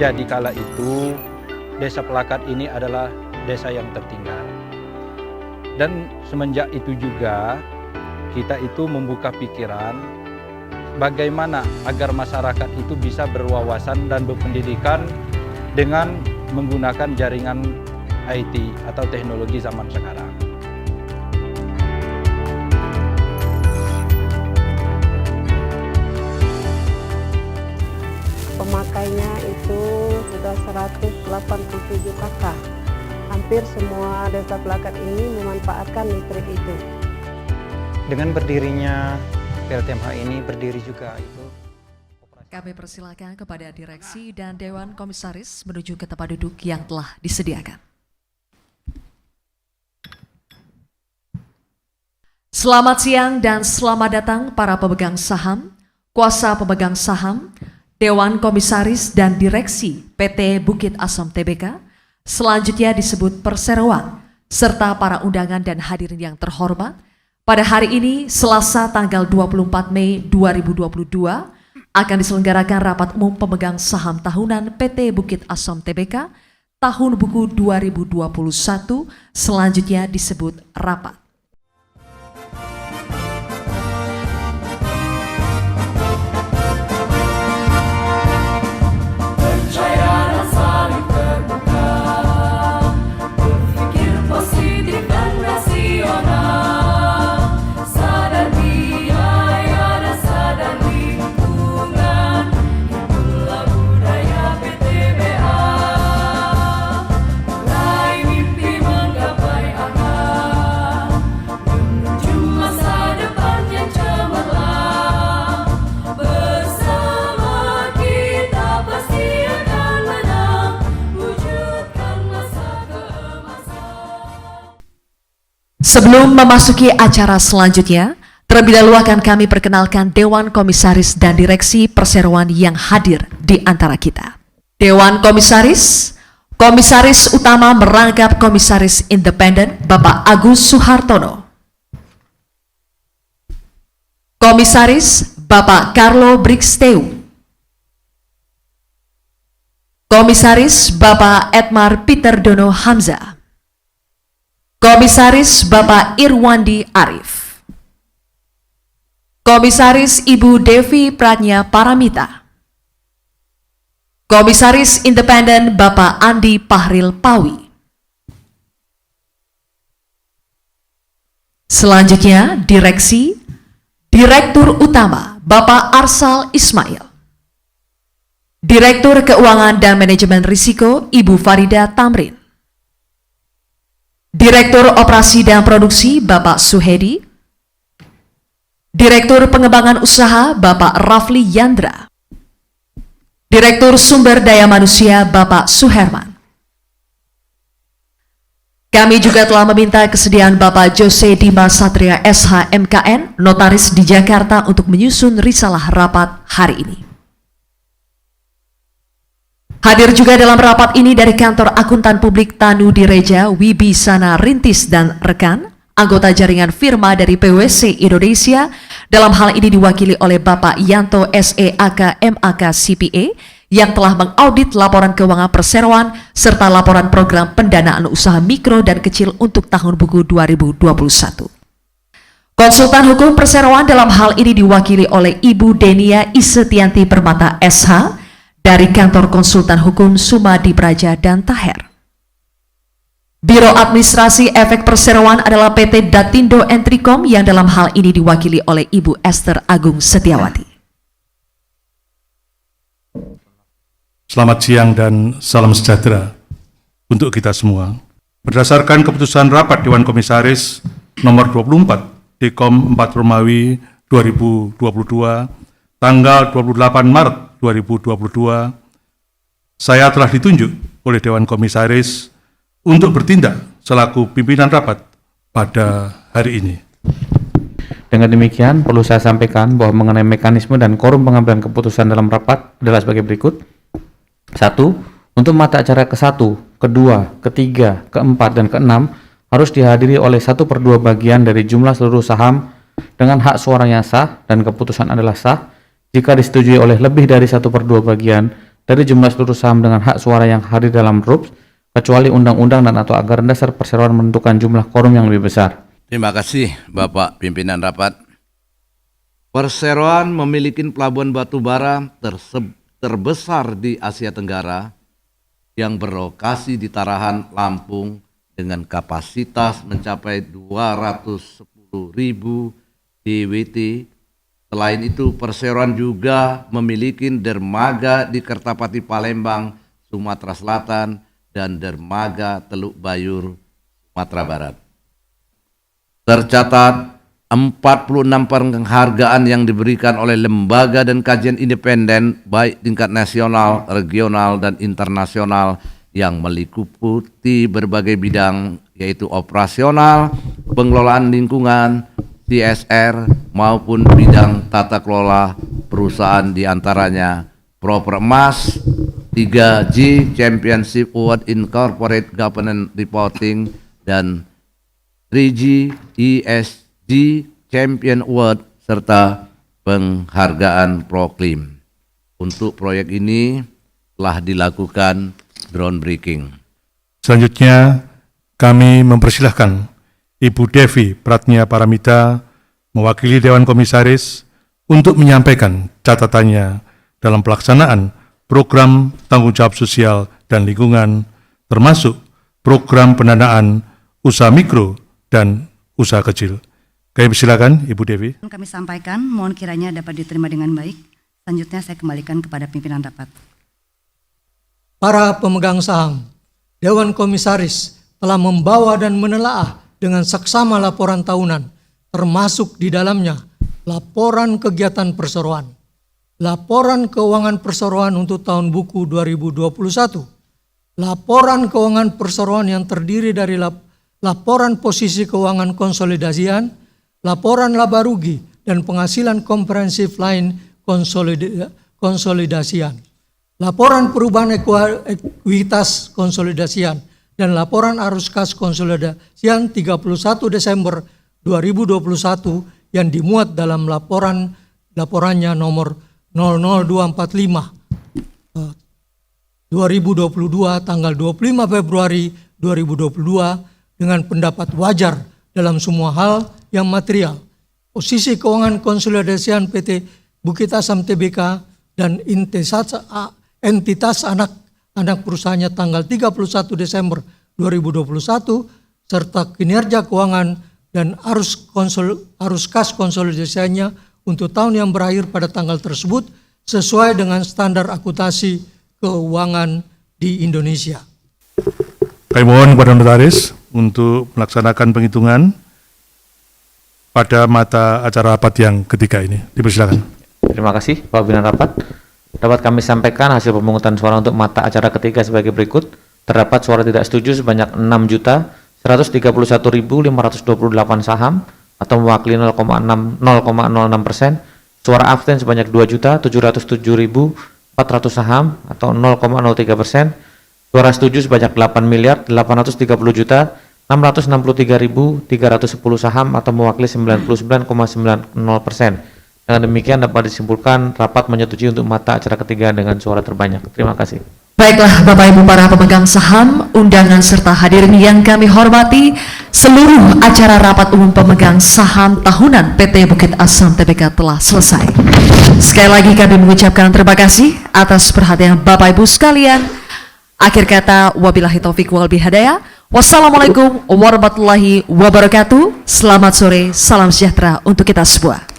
Jadi kala itu Desa Pelakat ini adalah desa yang tertinggal. Dan semenjak itu juga kita itu membuka pikiran bagaimana agar masyarakat itu bisa berwawasan dan berpendidikan dengan menggunakan jaringan IT atau teknologi zaman sekarang. Pemakainya itu sudah 187 kakak. Hampir semua desa Pelakat ini memanfaatkan listrik itu. Dengan berdirinya PLTMH ini berdiri juga itu. Kami persilakan kepada direksi dan Dewan Komisaris menuju ke tempat duduk yang telah disediakan. Selamat siang dan selamat datang para pemegang saham, kuasa pemegang saham, Dewan Komisaris dan Direksi PT Bukit Asam Tbk, selanjutnya disebut perseroan, serta para undangan dan hadirin yang terhormat. Pada hari ini, Selasa tanggal 24 Mei 2022, akan diselenggarakan rapat umum pemegang saham tahunan PT Bukit Asam Tbk tahun buku 2021, selanjutnya disebut rapat. Sebelum memasuki acara selanjutnya, terlebih dahulu akan kami perkenalkan Dewan Komisaris dan Direksi Perseroan yang hadir di antara kita. Dewan Komisaris, Komisaris Utama merangkap Komisaris Independen Bapak Agus Suhartono. Komisaris Bapak Carlo Brixteu. Komisaris Bapak Edmar Peter Dono Hamzah. Komisaris Bapak Irwandi Arif. Komisaris Ibu Devi Pratnya Paramita. Komisaris Independen Bapak Andi Pahril Pawi. Selanjutnya, Direksi, Direktur Utama Bapak Arsal Ismail. Direktur Keuangan dan Manajemen Risiko Ibu Farida Tamrin. Direktur Operasi dan Produksi Bapak Suhedi. Direktur Pengembangan Usaha Bapak Rafli Yandra. Direktur Sumber Daya Manusia Bapak Suherman. Kami juga telah meminta kesediaan Bapak Jose Dimas Satria SH MKN, notaris di Jakarta untuk menyusun risalah rapat hari ini. Hadir juga dalam rapat ini dari Kantor Akuntan Publik Tanu Direja, Wibisana Rintis dan rekan, anggota jaringan firma dari PwC Indonesia, dalam hal ini diwakili oleh Bapak Yanto SEAK MAK CPA, yang telah mengaudit laporan keuangan perseroan serta laporan program pendanaan usaha mikro dan kecil untuk tahun buku 2021. Konsultan hukum perseroan dalam hal ini diwakili oleh Ibu Denia Isetianti Permata SH, dari Kantor Konsultan Hukum Sumadi Praja dan Taher. Biro Administrasi Efek Perseroan adalah PT Datindo Entricom yang dalam hal ini diwakili oleh Ibu Esther Agung Setiawati. Selamat siang dan salam sejahtera untuk kita semua. Berdasarkan keputusan rapat Dewan Komisaris nomor 24 Dekom 4 Romawi 2022 tanggal 28 Maret 2022, saya telah ditunjuk oleh Dewan Komisaris untuk bertindak selaku pimpinan rapat pada hari ini. Dengan demikian, perlu saya sampaikan bahwa mengenai mekanisme dan quorum pengambilan keputusan dalam rapat adalah sebagai berikut. 1. Untuk mata acara ke-1, ke-2, ke-3, ke-4, dan ke-6 harus dihadiri oleh 1/2 bagian dari jumlah seluruh saham dengan hak suara yang sah dan keputusan adalah sah jika disetujui oleh lebih dari 1/2 bagian dari jumlah seluruh saham dengan hak suara yang hadir dalam RUPS, kecuali undang-undang dan atau anggaran dasar perseroan menentukan jumlah quorum yang lebih besar. Terima kasih Bapak Pimpinan Rapat. Perseroan memiliki pelabuhan batubara terbesar di Asia Tenggara yang berlokasi di Tarahan, Lampung dengan kapasitas mencapai 210.000 DWT. Selain itu, perseroan juga memiliki dermaga di Kertapati Palembang, Sumatera Selatan, dan dermaga Teluk Bayur, Sumatera Barat. Tercatat 46 penghargaan yang diberikan oleh lembaga dan kajian independen baik tingkat nasional, regional, dan internasional yang meliputi berbagai bidang yaitu operasional, pengelolaan lingkungan, CSR, maupun bidang tata kelola perusahaan diantaranya Propermas, 3G Championship Award in Corporate Governance Reporting, dan 3G ESG Champion Award serta penghargaan Proklim. Untuk proyek ini telah dilakukan groundbreaking. Selanjutnya, kami mempersilahkan Ibu Devi Pratnya Paramita mewakili Dewan Komisaris untuk menyampaikan catatannya dalam pelaksanaan program tanggung jawab sosial dan lingkungan, termasuk program pendanaan usaha mikro dan usaha kecil. Kami persilakan Ibu Devi. Kami sampaikan, mohon kiranya dapat diterima dengan baik. Selanjutnya saya kembalikan kepada pimpinan rapat. Para pemegang saham, Dewan Komisaris telah membawa dan menelaah dengan seksama laporan tahunan, termasuk di dalamnya laporan kegiatan perseroan, laporan keuangan perseroan untuk tahun buku 2021, laporan keuangan perseroan yang terdiri dari laporan posisi keuangan konsolidasian, laporan laba rugi, dan penghasilan komprehensif lain konsolidasian, laporan perubahan ekuitas konsolidasian, dan laporan arus kas konsolidasian 31 Desember 2021 yang dimuat dalam laporannya nomor 00245 2022 tanggal 25 Februari 2022 dengan pendapat wajar dalam semua hal yang material. Posisi keuangan konsolidasian PT Bukit Asam Tbk dan entitas anak perusahaannya tanggal 31 Desember 2021 serta kinerja keuangan dan arus kas konsolidasinya untuk tahun yang berakhir pada tanggal tersebut sesuai dengan standar akuntansi keuangan di Indonesia. Kami mohon kepada notaris untuk melaksanakan penghitungan pada mata acara rapat yang ketiga ini. Dipersilakan. Terima kasih Pak Pimpinan Rapat. Dapat kami sampaikan hasil pemungutan suara untuk mata acara ketiga sebagai berikut. Terdapat suara tidak setuju sebanyak 6.131.528 saham atau mewakili 0,06%. Suara abstain sebanyak 2.707.400 saham atau 0,03%. Suara setuju sebanyak 8.830.663.310 saham atau mewakili 99,90%. Dengan demikian dapat disimpulkan rapat menyetujui untuk mata acara ketiga dengan suara terbanyak. Terima kasih. Baiklah Bapak Ibu para pemegang saham, undangan serta hadirin yang kami hormati, seluruh acara rapat umum pemegang saham tahunan PT Bukit Asam Tbk telah selesai. Sekali lagi kami mengucapkan terima kasih atas perhatian Bapak Ibu sekalian. Akhir kata, wabillahi taufiq wal hidayah. Wassalamualaikum warahmatullahi wabarakatuh. Selamat sore, salam sejahtera untuk kita semua.